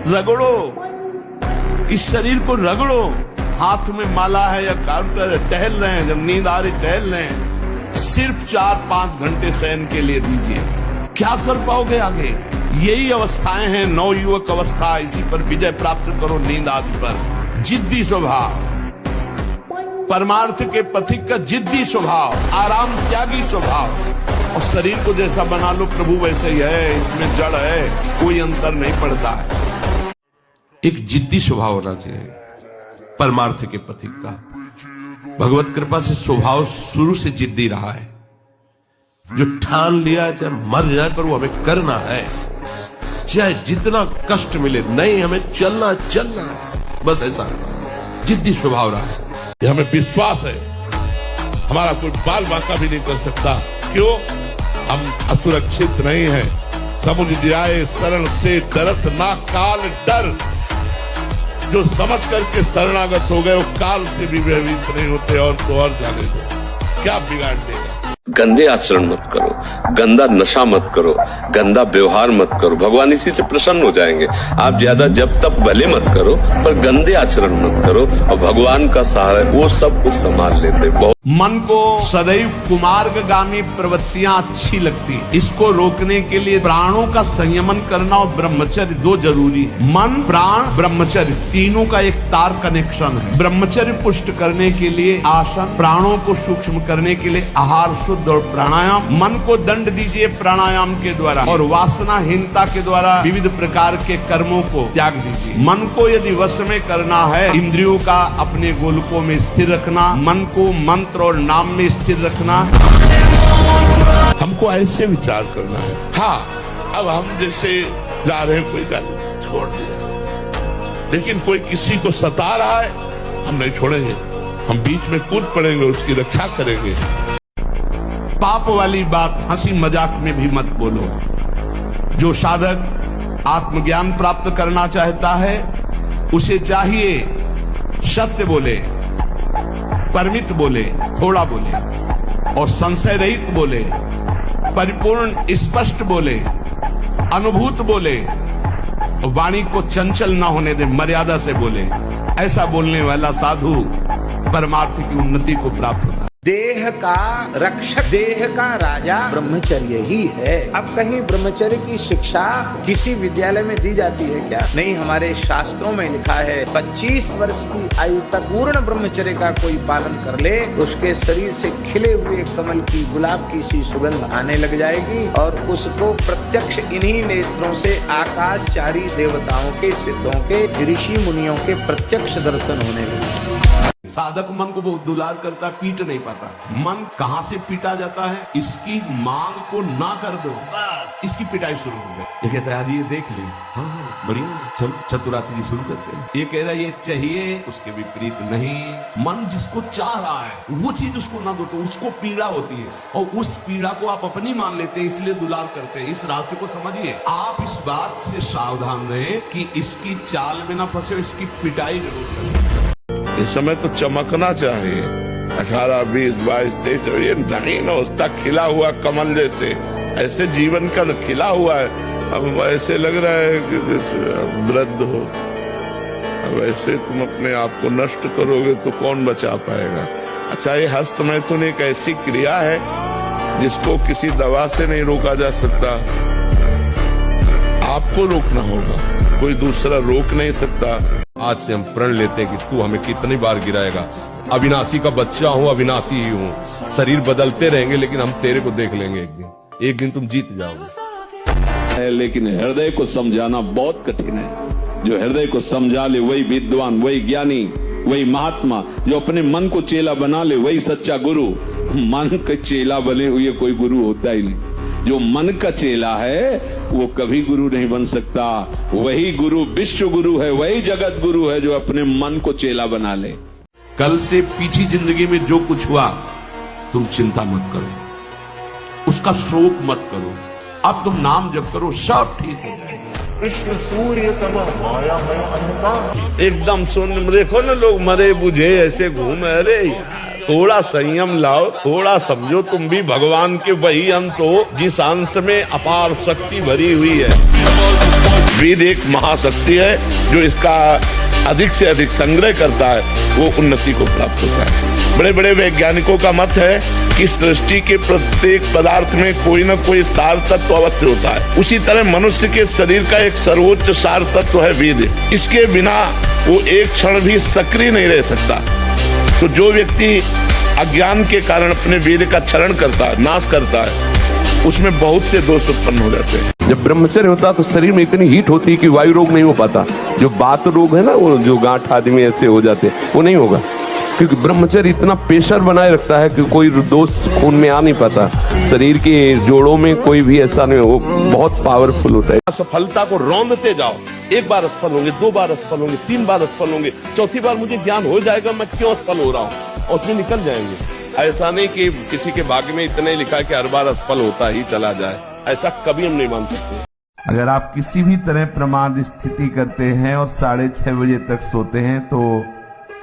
रगड़ो, इस शरीर को रगड़ो। हाथ में माला है या काउंटर टहल रहे हैं, जब नींद आ रही टहल रहे हैं, सिर्फ 4-5 घंटे शयन के लिए दीजिए। क्या कर पाओगे आगे? यही अवस्थाएं हैं नवयुवक अवस्था। इसी पर विजय प्राप्त करो नींद आदि पर। जिद्दी स्वभाव, परमार्थ के पथिक का जिद्दी स्वभाव, आराम त्यागी स्वभाव। और शरीर को जैसा बना लो प्रभु वैसे ही है, इसमें जड़ है, कोई अंतर नहीं पड़ता है। एक जिद्दी स्वभाव होना चाहिए परमार्थ के पथिक का। भगवत कृपा से स्वभाव शुरू से जिद्दी रहा है, जो ठान लिया चाहे मर जाए पर वो हमें करना है, चाहे जितना कष्ट मिले, नहीं हमें चलना है, बस ऐसा जिद्दी स्वभाव रहा है। ये हमें विश्वास है, हमारा कोई बाल बांका भी नहीं कर सकता। क्यों? हम असुरक्षित नहीं है। समुझ जाए शरण से डरत ना काल डर। जो समझ करके शरणागत हो गए वो काल से भी भयभीत नहीं होते। और तो और जाने दो, क्या बिगाड़ देगा। गंदे आचरण मत करो, गंदा नशा मत करो, गंदा व्यवहार मत करो, भगवान इसी से प्रसन्न हो जाएंगे। आप ज्यादा जब तक भले मत करो, पर गंदे आचरण मत करो, और भगवान का सहारा वो सब कुछ संभाल लेते। बहुत मन को सदैव कुमार्गगामी प्रवृत्तियां अच्छी लगती है, इसको रोकने के लिए प्राणों का संयमन करना और ब्रह्मचर्य दो जरूरी है। मन, प्राण, ब्रह्मचर्य तीनों का एक तार कनेक्शन है। ब्रह्मचर्य पुष्ट करने के लिए आसन, प्राणों को सूक्ष्म करने के लिए आहार शुद्ध और प्राणायाम। मन को दंड दीजिए प्राणायाम के द्वारा, और वासनाहीनता के द्वारा विविध प्रकार के कर्मों को त्याग दीजिए। मन को यदि वश में करना है, इंद्रियों का अपने गोलकों में स्थिर रखना, मन को मंत्र और नाम में स्थिर रखना। हमको ऐसे विचार करना है। हाँ, अब हम जैसे जा रहे हैं, कोई गल छोड़ दिया, लेकिन कोई किसी को सता रहा है, हम नहीं छोड़ेंगे, हम बीच में कूद पड़ेंगे, उसकी रक्षा करेंगे। पाप वाली बात हंसी मजाक में भी मत बोलो। जो साधक आत्मज्ञान प्राप्त करना चाहता है, उसे चाहिए सत्य बोले, परिमित बोले, थोड़ा बोले, और संशय रहित बोले, परिपूर्ण स्पष्ट बोले, अनुभूत बोले, और वाणी को चंचल ना होने दे, मर्यादा से बोले। ऐसा बोलने वाला साधु परमार्थ की उन्नति को प्राप्त होता है। देह का रक्षक, देह का राजा ब्रह्मचर्य ही है। अब कहीं ब्रह्मचर्य की शिक्षा किसी विद्यालय में दी जाती है क्या? नहीं, हमारे शास्त्रों में लिखा है 25 वर्ष की आयु तक पूर्ण ब्रह्मचर्य का कोई पालन कर ले, उसके शरीर से खिले हुए कमल की, गुलाब की सी सुगंध आने लग जाएगी, और उसको प्रत्यक्ष इन्हीं नेत्रों से आकाशचारी देवताओं के, सिद्धों के, ऋषि मुनियों के प्रत्यक्ष दर्शन होने लगे। साधक मन को बहुत दुलार करता, पीट नहीं पाता। मन कहां से पीटा जाता है? इसकी मांग को ना कर दो, बस इसकी पिटाई शुरू हो गई। ये कहता है आज ये देख ले, हाँ बढ़िया, चल चतुरासी जी शुरू करते हैं। ये कह रहा है ये चाहिए, उसके विपरीत नहीं। मन जिसको चाह रहा है वो चीज उसको ना दो तो उसको पीड़ा होती है, और उस पीड़ा को आप अपनी मान लेते हैं, इसलिए दुलार करते हैं। इस रास्ते को समझिए। आप इस बात से सावधान रहे कि इसकी चाल में ना फंसे, इसकी पिटाई जरूर करें। इस समय तो चमकना चाहिए। 18, 20, 22, 23, ये नवीन अवस्था, खिला हुआ कमल जैसे, ऐसे जीवन का खिला हुआ है। अब ऐसे लग रहा है कि वृद्ध हो। अब ऐसे तुम अपने आप को नष्ट करोगे तो कौन बचा पाएगा? अच्छा, ये हस्त मैथुन एक ऐसी क्रिया है जिसको किसी दवा से नहीं रोका जा सकता। आपको रोकना होगा, कोई दूसरा रोक नहीं सकता। आज से हम प्रण लेते हैं कि तू हमें कितनी बार गिराएगा। अविनाशी का बच्चा हूँ, अविनाशी ही हूँ। शरीर बदलते रहेंगे, लेकिन हम तेरे को देख लेंगे एक दिन तुम जीत जाओगे। लेकिन हृदय को समझाना बहुत कठिन है। जो हृदय को समझा ले वही विद्वान, वही ज्ञानी, वही महात्मा। जो अपने मन को चेला बना ले वही सच्चा गुरु। मन का चेला बने हुए कोई गुरु होता ही नहीं। जो मन का चेला है वो कभी गुरु नहीं बन सकता। वही गुरु विश्व गुरु है, वही जगत गुरु है जो अपने मन को चेला बना ले। कल से पीछी जिंदगी में जो कुछ हुआ तुम चिंता मत करो, उसका शोक मत करो। अब तुम नाम जप करो, सब ठीक हो जाएगा। कृष्ण सूर्य सम माया है अंधकार। एकदम सुन, देखो ना लोग मरे बुझे ऐसे घूमे। अरे थोड़ा संयम लाओ, थोड़ा समझो तुम भी भगवान के वही अंश हो जिस अंश में अपार शक्ति भरी हुई है। वेद एक महाशक्ति है, जो इसका अधिक से अधिक संग्रह करता है वो उन्नति को प्राप्त होता है। बड़े बड़े वैज्ञानिकों का मत है कि सृष्टि के प्रत्येक पदार्थ में कोई न कोई सार तत्व अवश्य होता है। उसी तरह मनुष्य के शरीर का एक सर्वोच्च सार तत्व है वेद। इसके बिना वो एक क्षण भी सक्रिय नहीं रह सकता। तो जो व्यक्ति अज्ञान के कारण अपने वेद का क्षरण करता है, नाश करता है, उसमें बहुत से दोष उत्पन्न हो जाते हैं। जब ब्रह्मचर्य होता तो शरीर में इतनी हीट होती है कि वायु रोग नहीं हो पाता। जो बात रोग है ना, वो जो गांठ आदमी ऐसे हो जाते, वो नहीं होगा, क्योंकि ब्रह्मचर्य इतना प्रेशर बनाए रखता है कि कोई दोष खून में आ नहीं पाता। शरीर के जोड़ों में कोई भी ऐसा नहीं, वो बहुत पावरफुल होता है। असफलता को रौंदते जाओ। एक बार असफल होंगे, 2 बार असफल होंगे, 3 बार असफल होंगे, चौथी बार मुझे ज्ञान हो जाएगा मैं क्यों असफल हो रहा हूँ, और उसमें निकल जाएंगे। ऐसा नहीं कि किसी के भाग्य में इतना ही लिखा है कि हर बार असफल होता ही चला जाए, ऐसा कभी हम नहीं मान सकते। अगर आप किसी भी तरह प्रमाद स्थिति करते हैं और 6:30 बजे तक सोते हैं तो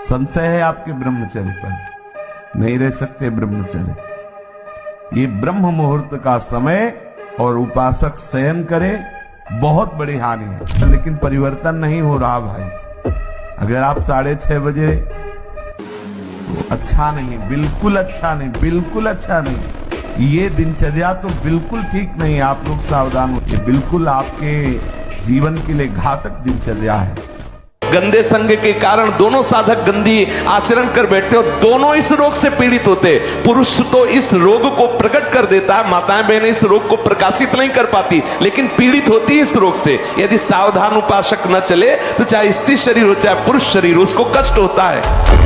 संशय है आपके ब्रह्मचर्य पर। नहीं रह सकते ब्रह्मचर्य। ये ब्रह्म मुहूर्त का समय और उपासक शयन करे, बहुत बड़ी हानि है। लेकिन परिवर्तन नहीं हो रहा भाई। अगर आप 6:30 बजे, तो अच्छा नहीं, बिल्कुल अच्छा नहीं, बिल्कुल अच्छा नहीं। ये दिनचर्या तो बिल्कुल ठीक नहीं। आप लोग सावधान होइए, बिल्कुल आपके जीवन के लिए घातक दिनचर्या है। गंदे संग के कारण दोनों साधक गंदी आचरण कर बैठते हो, दोनों इस रोग से पीड़ित होते। पुरुष तो इस रोग को प्रकट कर देता है, माताएं बहनें इस रोग को प्रकाशित नहीं कर पाती, लेकिन पीड़ित होती है इस रोग से। यदि सावधान उपासक न चले तो चाहे स्त्री शरीर हो चाहे पुरुष शरीर, उसको कष्ट होता है।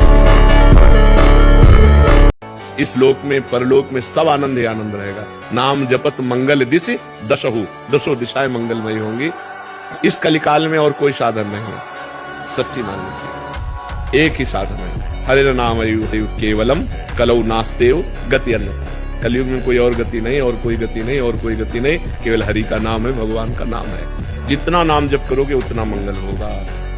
इस लोक में परलोक में सब आनंद ही आनंद रहेगा। नाम जपत मंगल दिशि दशहु, दसों दिशाएं मंगलमयी होंगी। इस कलिकाल में और कोई साधन नहीं है, सच्ची मान लीजिए। एक ही साधन है, हरे नाम केवलम कलौ नास्तेव गति अन्यथा। कलयुग में कोई और गति नहीं, और कोई गति नहीं, और कोई गति नहीं, केवल हरि का नाम है, भगवान का नाम है। जितना नाम जप करोगे उतना मंगल होगा,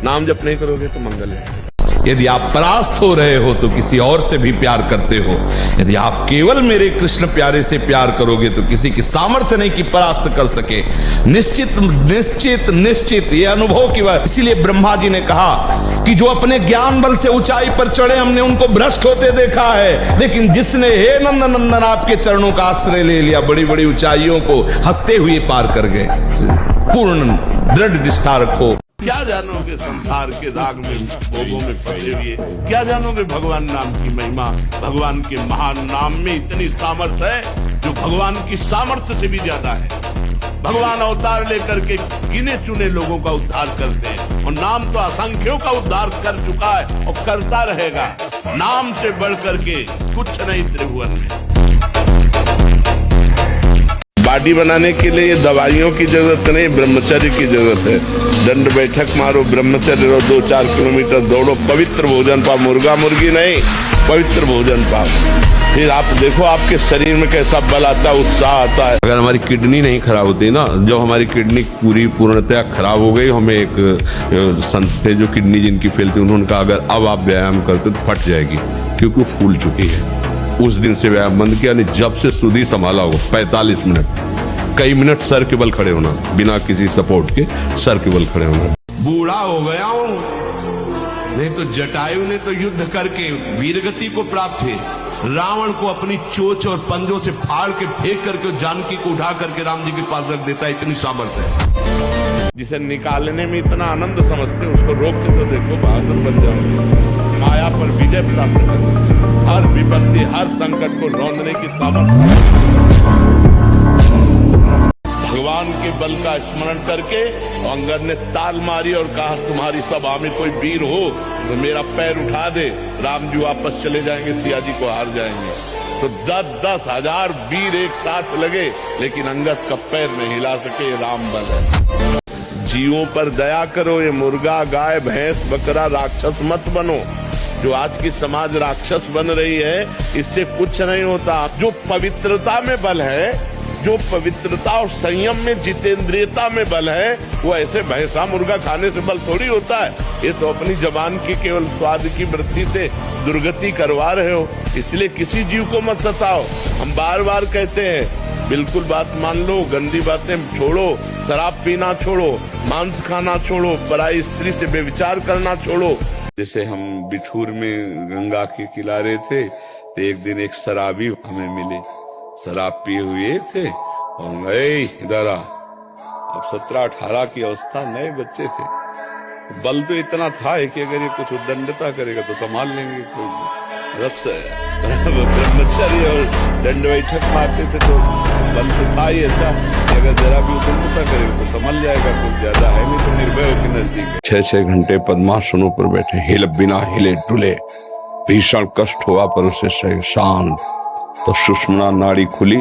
नाम जप नहीं करोगे तो मंगल है। यदि आप परास्त हो रहे हो तो किसी और से भी प्यार करते हो। यदि आप केवल मेरे कृष्ण प्यारे से प्यार करोगे तो किसी की सामर्थ्य नहीं कि परास्त कर सके। निश्चित निश्चित निश्चित ये अनुभव की बात। इसीलिए ब्रह्मा जी ने कहा कि जो अपने ज्ञान बल से ऊंचाई पर चढ़े, हमने उनको भ्रष्ट होते देखा है, लेकिन जिसने हे नंदन नंदन आपके चरणों का आश्रय ले लिया, बड़ी बड़ी ऊंचाइयों को हंसते हुए पार कर गए। पूर्ण दृढ़ निष्ठा रखो। क्या जानोगे संसार के दाग में, भोगों में फंसे हुए, क्या जानोगे भगवान नाम की महिमा। भगवान के महान नाम में इतनी सामर्थ्य है जो भगवान की सामर्थ्य से भी ज्यादा है। भगवान अवतार लेकर के गिने चुने लोगों का उद्धार करते हैं, और नाम तो असंख्यों का उद्धार कर चुका है और करता रहेगा। नाम से बढ़ करके कुछ नहीं त्रिभुवन में। बॉडी बनाने के लिए दवाइयों की जरूरत नहीं, ब्रह्मचर्य की जरूरत है। दंड बैठक मारो, ब्रह्मचर्य रहो, 2-4 किलोमीटर दौड़ो, पवित्र भोजन पाओ, मुर्गा मुर्गी नहीं, पवित्र भोजन पाओ। फिर आप देखो आपके शरीर में कैसा बल आता है, उत्साह आता है। अगर हमारी किडनी नहीं खराब होती ना, जब हमारी किडनी पूर्णतया खराब हो गई, हमें एक संत थे जो किडनी जिनकी फेल थी, उन्होंने कहा अगर अब आप व्यायाम करते तो फट जाएगी, क्योंकि वो फूल चुकी है। उस दिन से व्यायाम बंद किया। नहीं, जब से सुधी संभाला हो 45 मिनट, कई मिनट सर के बल खड़े होना, बिना किसी सपोर्ट के सर के बल खड़े होना। बूढ़ा हो गया हूं, नहीं तो जटायु ने तो युद्ध करके वीरगति को प्राप्त हुए। रावण को अपनी चोंच और पंजों से फाड़ के फेंक करके जानकी को उठा करके राम जी के पास रख देता है, इतनी सामर्थ्य है। जिसे निकालने में इतना आनंद समझते, उसको रोक के तो देखो, बहादुर बन जाओगे। माया पर विजय प्राप्त करोगे। हर विपत्ति, हर संकट को रौंदने की सामर्थ्य। भगवान के बल का स्मरण करके अंगद ने ताल मारी और कहा तुम्हारी सभा में कोई वीर हो तो मेरा पैर उठा दे। राम जी वापस चले जाएंगे, सिया जी को हार जाएंगे। तो 10-10 हजार वीर एक साथ लगे, लेकिन अंगद का पैर नहीं हिला सके। राम बल है। जीवों पर दया करो, ये मुर्गा गाय भैंस बकरा राक्षस मत बनो। जो आज की समाज राक्षस बन रही है, इससे कुछ नहीं होता। जो पवित्रता में बल है, जो पवित्रता और संयम में, जितेंद्रियता में बल है, वो ऐसे भैंसा मुर्गा खाने से बल थोड़ी होता है। ये तो अपनी जबान की केवल स्वाद की वृत्ति से दुर्गति करवा रहे हो। इसलिए किसी जीव को मत सताओ। हम बार बार कहते हैं बिल्कुल बात मान लो, गंदी बातें छोड़ो, शराब पीना छोड़ो, मांस खाना छोड़ो, पराई स्त्री से बेविचार करना छोड़ो। जैसे हम बिठूर में गंगा के किनारे थे तो एक दिन एक शराबी हमें मिले, शराब पिए हुए थे और गए इधर आ। अब 17-18 की अवस्था, नए बच्चे थे, बल तो इतना था कि अगर ये कुछ उद्दंडता करेगा तो संभाल लेंगे। जब से ब्रह्मचर्य और दंड बैठक मारते थे तो बल तो था ही ऐसा कि अगर जरा भी उद्दंडता करेगा तो संभाल जाएगा, कुछ ज्यादा है नहीं तो निर्भय के नजदीक। 6-6 घंटे पद्मासनों पर बैठे, हिल बिना हिले डुले, भीषण कष्ट हुआ पर उसे शरीर शांत, तो सुषुम्ना नाड़ी खुली,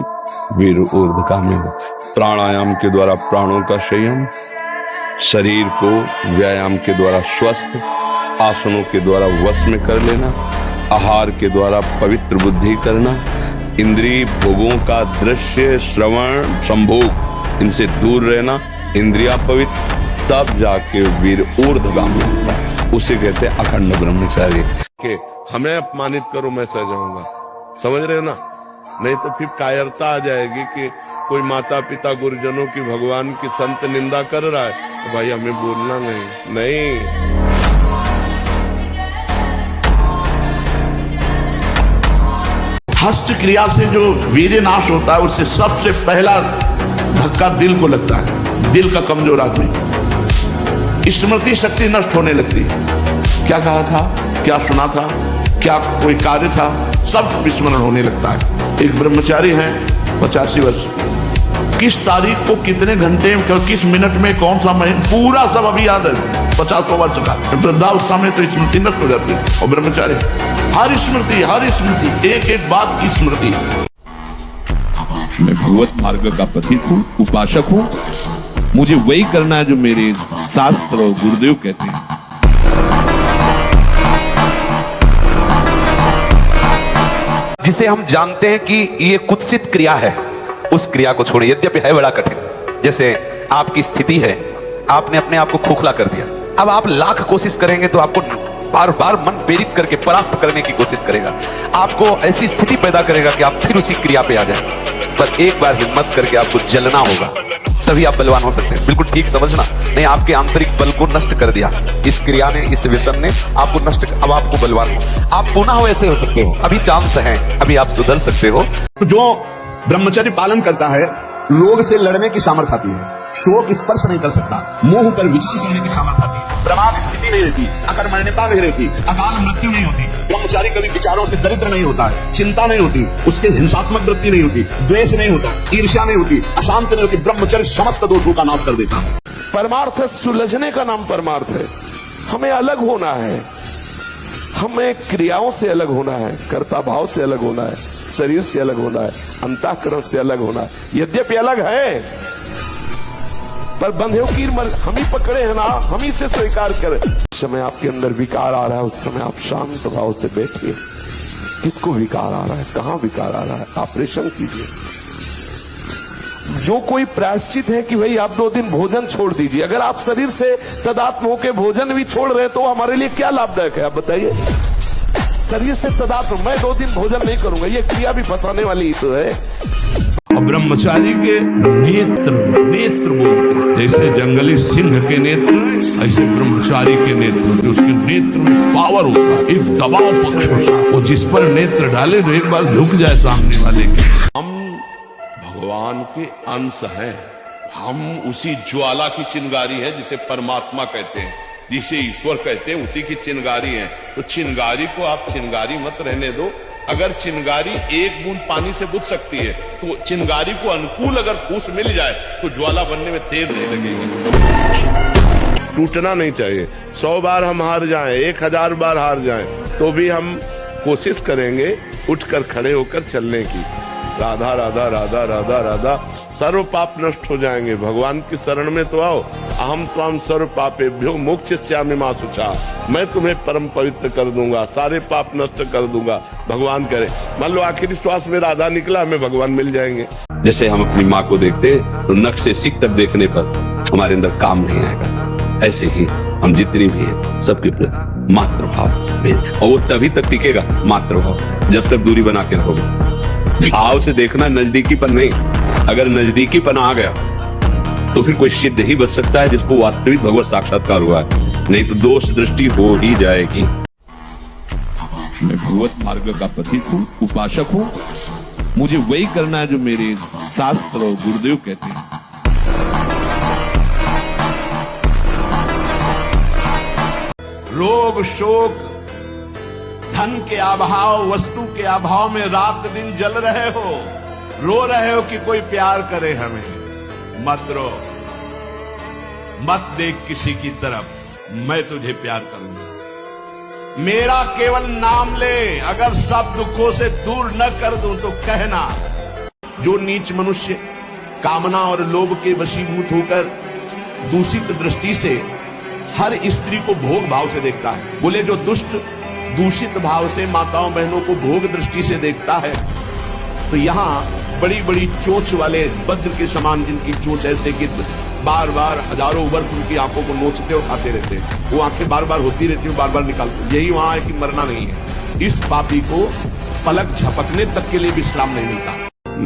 वीर ऊर्ध्वगामी हो। प्राणायाम के द्वारा प्राणों का संयम, शरीर को व्यायाम के द्वारा स्वस्थ, आसनों के द्वारा वश में कर लेना, आहार के द्वारा पवित्र बुद्धि करना, इंद्रिय भोगों का दृश्य श्रवण संभोग इनसे दूर रहना, इंद्रिया पवित्र, तब जाके वीर ऊर्ध्वगामी होता है। उसे कहते हैं अखंड ब्रह्मचारी। के हमें अपमानित करो मैं सह जाऊंगा, समझ रहे हो ना? नहीं तो फिर कायरता आ जाएगी कि कोई माता पिता गुरुजनों की, भगवान की, संत निंदा कर रहा है तो भाई हमें बोलना नहीं। हस्त क्रिया से जो वीर्य नाश होता है उससे सबसे पहला धक्का दिल को लगता है। दिल का कमजोर आदमी, स्मृति शक्ति नष्ट होने लगती। क्या कहा था, क्या सुना था, क्या कोई कार्य था, सब विस्मरण होने लगता है। एक ब्रह्मचारी हैं 85 वर्ष, किस तारीख को कितने घंटे में किस मिनट में कौन सा महीना पूरा सब अभी याद है। 50 वर्ष का वृद्धावस्था में तो स्मृति नष्ट हो जाती है। और ब्रह्मचारी हर स्मृति एक एक बात की स्मृति। मैं भगवत मार्ग का पथिक हूँ, उपासक हूँ, मुझे वही करना है जो मेरे शास्त्र और गुरुदेव कहते हैं। जिसे हम जानते हैं कि ये कुत्सित क्रिया है, उस क्रिया को छोड़िए, यद्यपि है बड़ा कठिन। जैसे आपकी स्थिति है, आपने अपने आप को खोखला कर दिया, अब आप लाख कोशिश करेंगे तो आपको बार बार मन प्रेरित करके परास्त करने की कोशिश करेगा, आपको ऐसी स्थिति पैदा करेगा कि आप फिर उसी क्रिया पे आ जाए। पर एक बार हिम्मत करके आपको जलना होगा, तभी आप बलवान हो सकते हैं। बिल्कुल ठीक समझना, नहीं आपके आंतरिक बल को नष्ट कर दिया इस क्रिया ने, इस व्यसन ने आपको नष्ट, अब आपको बलवान हो, आप पुनः वैसे हो सकते हो। अभी चांस है, अभी आप सुधर सकते हो। तो जो ब्रह्मचर्य पालन करता है, रोग से लड़ने की सामर्थ्य आती है, शोक स्पर्श नहीं कर सकता, मोह पर विचार करने की सामर्थ्य आती है, प्रमाद स्थिति नहीं रहती, अकर्मण्यता नहीं रहती, अकाल मृत्यु नहीं होती। ब्रह्मचारी कभी विचारों से दरिद्र नहीं होता है, चिंता नहीं होती, उसके हिंसात्मक वृत्ति नहीं होती, द्वेष नहीं होता, ईर्ष्या नहीं होती, अशांत नहीं होती। ब्रह्मचर्य समस्त दोषों का नाश कर देता है। परमार्थ सुलझने का नाम परमार्थ है। हमें अलग होना है, हमें क्रियाओं से अलग होना है, कर्ता भाव से अलग होना है, शरीर से अलग होना है, अंतःकरण से अलग होना है। यद्यपि अलग है पर बंधे कीर हम ही पकड़े हैं ना, हम ही से स्वीकार करें। उस समय आपके अंदर विकार आ रहा है, उस समय आप शांत भाव से बैठिए। किसको विकार आ रहा है, कहां विकार आ रहा है, ऑपरेशन कीजिए। जो कोई प्रायश्चित है कि भाई आप 2 दिन भोजन छोड़ दीजिए, अगर आप शरीर से तदात्म होकर भोजन भी छोड़ रहे तो हमारे लिए क्या लाभदायक है, आप बताइए। शरीर से तदात्म, मैं 2 दिन भोजन नहीं करूंगा, ये क्रिया भी फंसाने वाली ही तो है। और ब्रह्मचारी के नेत्र बोलते हैं, जैसे जंगली सिंह के नेत्र ऐसे ब्रह्मचारी के नेत्र होते, उसके नेत्र में पावर होता है, एक दबाव पक्ष होता है, और जिस पर नेत्र डाले तो एक बार झुक जाए सामने वाले के। हम भगवान के अंश हैं, हम उसी ज्वाला की चिंगारी है जिसे परमात्मा कहते हैं, जिसे ईश्वर कहते हैं, उसी की चिंगारी है। तो चिंगारी को आप चिंगारी मत रहने दो। अगर चिंगारी एक बूंद पानी से बुझ सकती है तो चिंगारी को अनुकूल अगर फूस मिल जाए तो ज्वाला बनने में देर नहीं लगेगी। टूटना नहीं चाहिए। 100 बार हम हार जाएं, 1000 बार हार जाएं, तो भी हम कोशिश करेंगे उठकर खड़े होकर चलने की। राधा राधा राधा राधा राधा, सर्व पाप नष्ट हो जाएंगे। भगवान की शरण में तो आओ। अहम त्वाम सर्व पापेभ्यो मोक्षयिष्यामि मा शुचा, मैं तुम्हें परम पवित्र कर दूंगा, सारे पाप नष्ट कर दूंगा। भगवान करे, मान लो आखिरी श्वास में राधा निकला, हमें भगवान मिल जाएंगे। जैसे हम अपनी माँ को देखते तो नख से सिक तक देखने पर हमारे अंदर काम नहीं आएगा, ऐसे ही हम जितनी भी हैं सबके प्रति मातृभाव, और वो तभी तक टिकेगा मातृभाव जब तक दूरी बना के रहोगे। भाव से देखना, नजदीकी पर नहीं। अगर नजदीकीपन आ गया तो फिर कोई सिद्ध ही बच सकता है जिसको वास्तविक भगवत साक्षात्कार हुआ है, नहीं तो दोष दृष्टि हो ही जाएगी। मैं भगवत मार्ग का प्रतीक हूं, उपासक हूं। मुझे वही करना है जो मेरे शास्त्र और गुरुदेव कहते हैं। रोग शोक धन के अभाव वस्तु के अभाव में रात दिन जल रहे हो, रो रहे हो कि कोई प्यार करे हमें, मत रो, मत देख किसी की तरफ, मैं तुझे प्यार करूंगा। मेरा केवल नाम ले, अगर सब दुखों से दूर न कर दूं तो कहना। जो नीच मनुष्य कामना और लोभ के वशीभूत होकर दूषित दृष्टि से हर स्त्री को भोग भाव से देखता है, बोले जो दुष्ट दूषित भाव से माताओं बहनों को भोग दृष्टि से देखता है, तो यहां बड़ी बड़ी चोंच वाले वज्र के समान जिनकी चोंच ऐसे कि बार बार हजारों वर्ष उनकी आंखों को नोचते और खाते रहते हैं, वो आंखें बार बार होती रहती है, बार बार निकालते, यही वहां है कि मरना नहीं है। इस पापी को पलक झपकने तक के लिए विश्राम नहीं मिलता।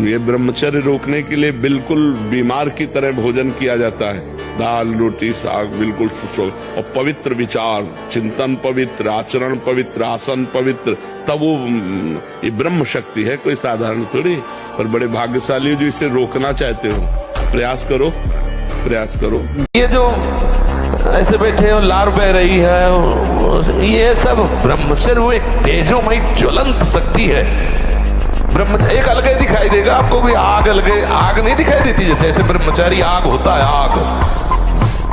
ये ब्रह्मचर्य रोकने के लिए बिल्कुल बीमार की तरह भोजन किया जाता है, दाल रोटी साग बिल्कुल और पवित्र विचार, चिंतन पवित्र, आचरण पवित्र, आसन पवित्र, तब वो ये ब्रह्म शक्ति है, कोई साधारण थोड़ी। पर बड़े भाग्यशाली हो जो इसे रोकना चाहते हो, प्रयास करो, प्रयास करो। ये जो ऐसे बैठे हो, लार बह रही है, ये सब ब्रह्मचर्य वो एक तेजोमयी ज्वलंत शक्ति है। ब्रह्मचारी एक अलग दिखाई देगा आपको, भी आग अलग आग नहीं दिखाई देती, जैसे ऐसे ब्रह्मचारी आग होता है। आग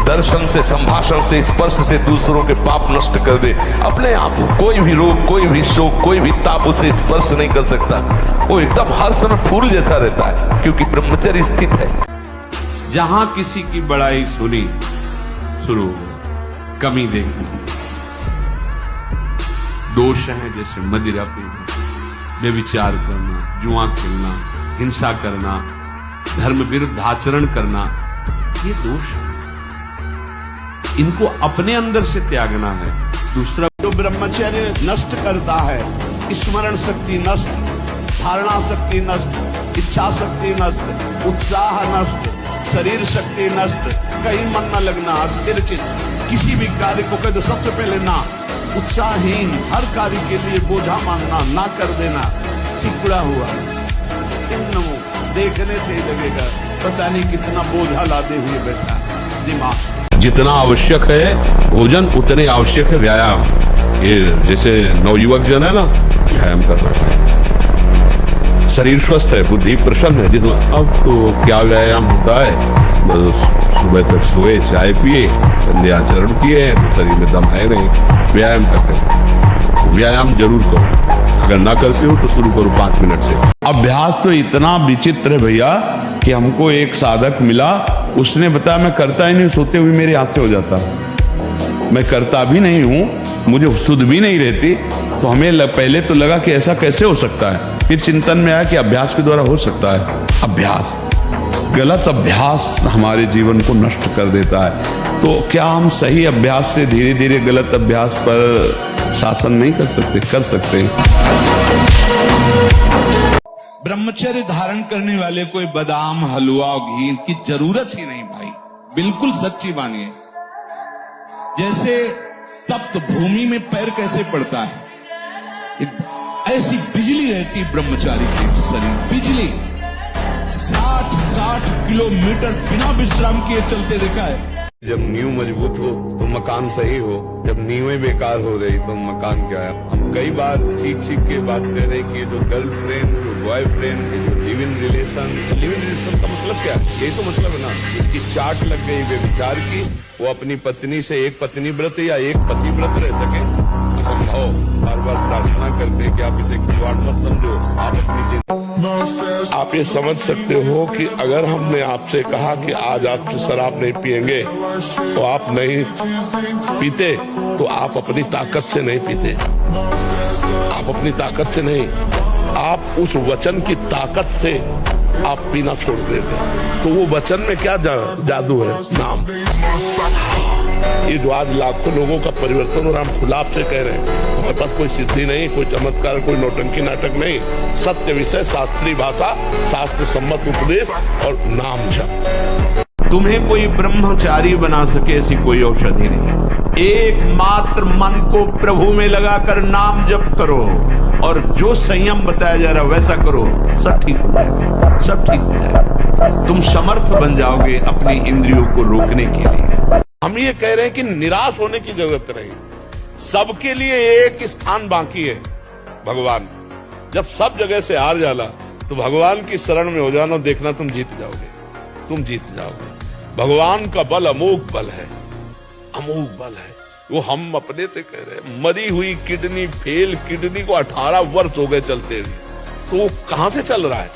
दर्शन से, संभाषण से, स्पर्श से दूसरों के पाप नष्ट कर दे, अपने आप कोई भी रोग, कोई भी शोक, कोई भी ताप उसे स्पर्श नहीं कर सकता। वो एकदम हर समय फूल जैसा रहता है, क्योंकि ब्रह्मचर्य स्थित है। जहां किसी की बड़ाई सुनी, शुरू कमी देखी, दोष है जैसे मदिरा पीना, व्यभिचार करना, जुआ खेलना, हिंसा करना, धर्म विरुद्ध आचरण करना, ये दोष है। इनको अपने अंदर से त्यागना है। दूसरा, जो ब्रह्मचर्य नष्ट करता है, स्मरण शक्ति नष्ट, धारणा शक्ति नष्ट, इच्छा शक्ति नष्ट, उत्साह नष्ट, शरीर शक्ति नष्ट, कहीं मन न लगना, अस्थिर चित्त, किसी भी कार्य को कहते सबसे पहले ना, उत्साहहीन, हर कार्य के लिए बोझा मानना, ना कर देना, सिकुड़ा हुआ, देखने से ही लगेगा पता नहीं कितना बोझा लादे हुए बैठा दिमाग। जितना आवश्यक है भोजन उतने आवश्यक है व्यायाम। ये जैसे नवयुवक जन है ना, व्यायाम करना चाहिए, शरीर स्वस्थ है, बुद्धि प्रसन्न है, जिसमें अब तो क्या व्यायाम होता है, बस सुबह तक सोए, चाय पिए, गंदे आचरण किए हैं तो शरीर में दम है नहीं। व्यायाम करते हैं, व्यायाम जरूर करो, अगर ना करते हो तो शुरू करो 5 मिनट से। अभ्यास तो इतना विचित्र है भैया कि हमको एक साधक मिला, उसने बताया मैं करता ही नहीं, सोते हुए मेरे हाथ से हो जाता, मैं करता भी नहीं हूं, मुझे सुध भी नहीं रहती। तो हमें पहले तो लगा कि ऐसा कैसे हो सकता है, फिर चिंतन में आया कि अभ्यास के द्वारा हो सकता है। अभ्यास, गलत अभ्यास हमारे जीवन को नष्ट कर देता है। तो क्या हम सही अभ्यास से धीरे धीरे गलत अभ्यास पर शासन नहीं कर सकते? कर सकते। ब्रह्मचर्य धारण करने वाले कोई बादाम, हलवा और घी की जरूरत ही नहीं भाई, बिल्कुल सच्ची मानिए। जैसे तप्त भूमि में पैर कैसे पड़ता है, ऐसी बिजली रहती ब्रह्मचारी के शरीर, बिजली 60 किलोमीटर बिना विश्राम किए चलते देखा है। जब नींव मजबूत हो तो मकान सही हो, जब नींवें बेकार हो रही तो मकान क्या है। हम कई बार चीख के बात कर रहे हैं कि जो गर्लफ्रेंड, जो बॉयफ्रेंड, जो लिव इन रिलेशन का मतलब क्या है? यही तो मतलब है ना, इसकी चाट लग गई व्यभिचार की, वो अपनी पत्नी से एक पत्नी व्रत या एक पति व्रत रह सके, असंभव। बार बार प्रार्थना करते हैं कि आप इसे खिलवाड़ मत समझो, आप अपनी आप ये समझ सकते हो कि अगर हमने आपसे कहा कि आज आप शराब नहीं पिएंगे तो आप नहीं पीते, तो आप अपनी ताकत से नहीं पीते, आप अपनी ताकत से नहीं, आप उस वचन की ताकत से आप पीना छोड़ देते। तो वो वचन में क्या जादू है? नाम। ये जो आज लाखों लोगों का परिवर्तन और हम खुलाप से कह रहे हैं, हमारे पास कोई सिद्धि नहीं, कोई चमत्कार, कोई नौटंकी नाटक नहीं, सत्य विषय, शास्त्रीय भाषा, शास्त्र सम्मत उपदेश और नाम जप। तुम्हें कोई ब्रह्मचारी बना सके ऐसी कोई औषधि नहीं। एकमात्र मन को प्रभु में लगाकर नाम जप करो और जो संयम बताया जा रहा वैसा करो, सब ठीक हो जाएगा, सब ठीक हो जाएगा। तुम समर्थ बन जाओगे अपनी इंद्रियों को रोकने के लिए। हम ये कह रहे हैं कि निराश होने की जरूरत नहीं, सबके लिए एक स्थान बाकी है, भगवान। जब सब जगह से हार जाला तो भगवान की शरण में हो जाना, देखना तुम जीत जाओगे, तुम जीत जाओगे। भगवान का बल अमोघ बल है, अमोघ बल है। वो हम अपने से कह रहे हैं, मरी हुई किडनी, फेल किडनी को 18 वर्ष हो गए चलते हुए, तो वो कहां से चल रहा है?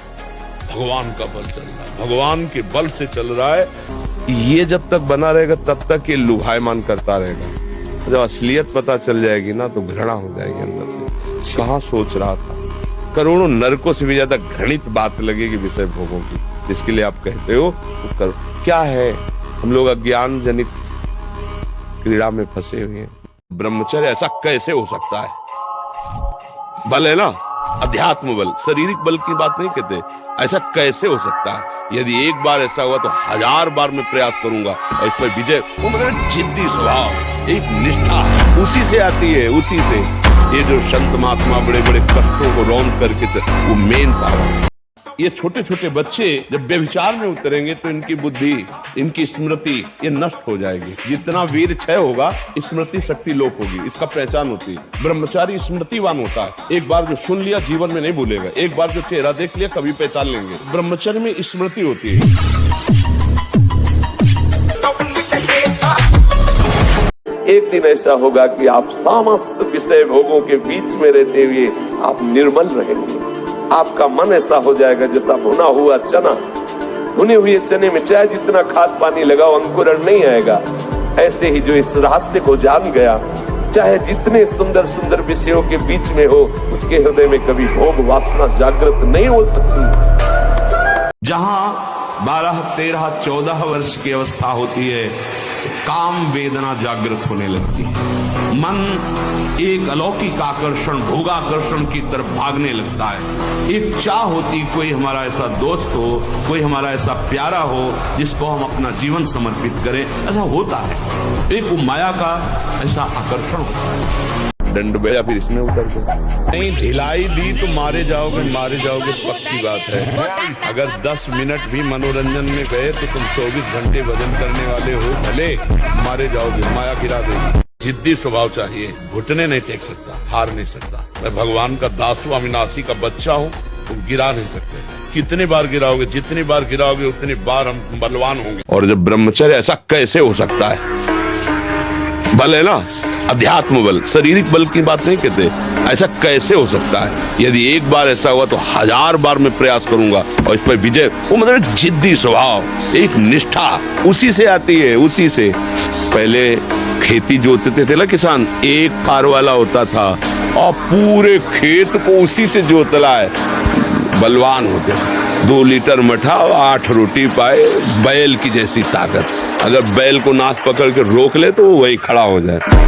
भगवान का बल चल रहा है, भगवान के बल से चल रहा है। ये जब तक बना रहेगा तब तक ये लुभायमान करता रहेगा। जब असलियत पता चल जाएगी ना तो घृणा हो जाएगी अंदर से। कहां सोच रहा था, करोड़ों नरकों से भी ज्यादा घृणित बात लगेगी विषय भोगों की, जिसके लिए आप कहते हो तो करो। क्या है, हम लोग अज्ञान जनित क्रीड़ा में फंसे हुए हैं। ब्रह्मचर्य ऐसा कैसे हो सकता है? बल है ना, अध्यात्म बल, शारीरिक बल की बात नहीं कहते। ऐसा कैसे हो सकता है? यदि एक बार ऐसा हुआ तो 1000 बार मैं प्रयास करूंगा और इस पर विजय। वो मतलब जिद्दी स्वभाव, एक निष्ठा उसी से आती है, उसी से। ये जो संत महात्मा बड़े बड़े कष्टों को रौंद करके वो मेन पावर। ये छोटे छोटे बच्चे जब व्यभिचार में उतरेंगे तो इनकी बुद्धि, इनकी स्मृति ये नष्ट हो जाएगी। जितना वीर क्षय होगा, स्मृति शक्ति लोप होगी, इसका पहचान होती है। ब्रह्मचारी स्मृतिवान होता है, एक बार जो सुन लिया जीवन में नहीं भूलेगा, एक बार जो चेहरा देख लिया कभी पहचान लेंगे। ब्रह्मचर्य में स्मृति होती है। एक दिन ऐसा होगा कि आप समस्त विषय भोगों के बीच में रहते हुए आप निर्मल रहेंगे। आपका मन ऐसा हो जाएगा जैसा भुना हुआ चना, भुने हुए चने में चाहे जितना खाद पानी लगाओ अंकुरण नहीं आएगा। ऐसे ही जो इस रहस्य को जान गया, चाहे जितने सुंदर सुंदर विषयों के बीच में हो, उसके हृदय में कभी भोग वासना जागृत नहीं हो सकती। जहां 12, 13, 14 वर्ष की अवस्था होती है, काम वेदना जागृत होने लगती है। मन एक अलौकिक आकर्षण, भोगाकर्षण की तरफ भागने लगता है। एक चाह होती, कोई हमारा ऐसा दोस्त हो, कोई हमारा ऐसा प्यारा हो जिसको हम अपना जीवन समर्पित करें। ऐसा होता है, एक माया का ऐसा आकर्षण होता है। दंड बेया फिर इसमें उतर गए। नहीं, ढिलाई दी तो मारे जाओगे, मारे जाओगे, पक्की बात है। अगर 10 मिनट भी मनोरंजन में गए तो तुम 24 घंटे भजन करने वाले हो, भले मारे जाओगे, माया गिरा देगी। जिद्दी स्वभाव चाहिए, घुटने नहीं टेक सकता, हार नहीं सकता। मैं भगवान का दास हूं, अविनाशी का बच्चा हूं, तुम गिरा नहीं सकते। कितनी बार गिराओगे, जितनी बार गिराओगे उतनी बार हम बलवान होंगे। और जब ब्रह्मचर्य ऐसा कैसे हो सकता है? बल है ना, अध्यात्म बल, शारीरिक बल की बात नहीं कहते। ऐसा कैसे हो सकता है? यदि एक बार ऐसा हुआ तो 1000 बार मैं प्रयास करूंगा और इस पर विजय। वो मतलब जिद्दी स्वभाव, एक निष्ठा उसी से आती है, उसी से। पहले खेती जोतते थे ना किसान, एक पार वाला होता था और पूरे खेत को उसी से जोतला है, बलवान होते। 2 लीटर मठा और 8 रोटी पाए, बैल की जैसी ताकत। अगर बैल को नाक पकड़ के रोक ले तो वो वही खड़ा हो जाए।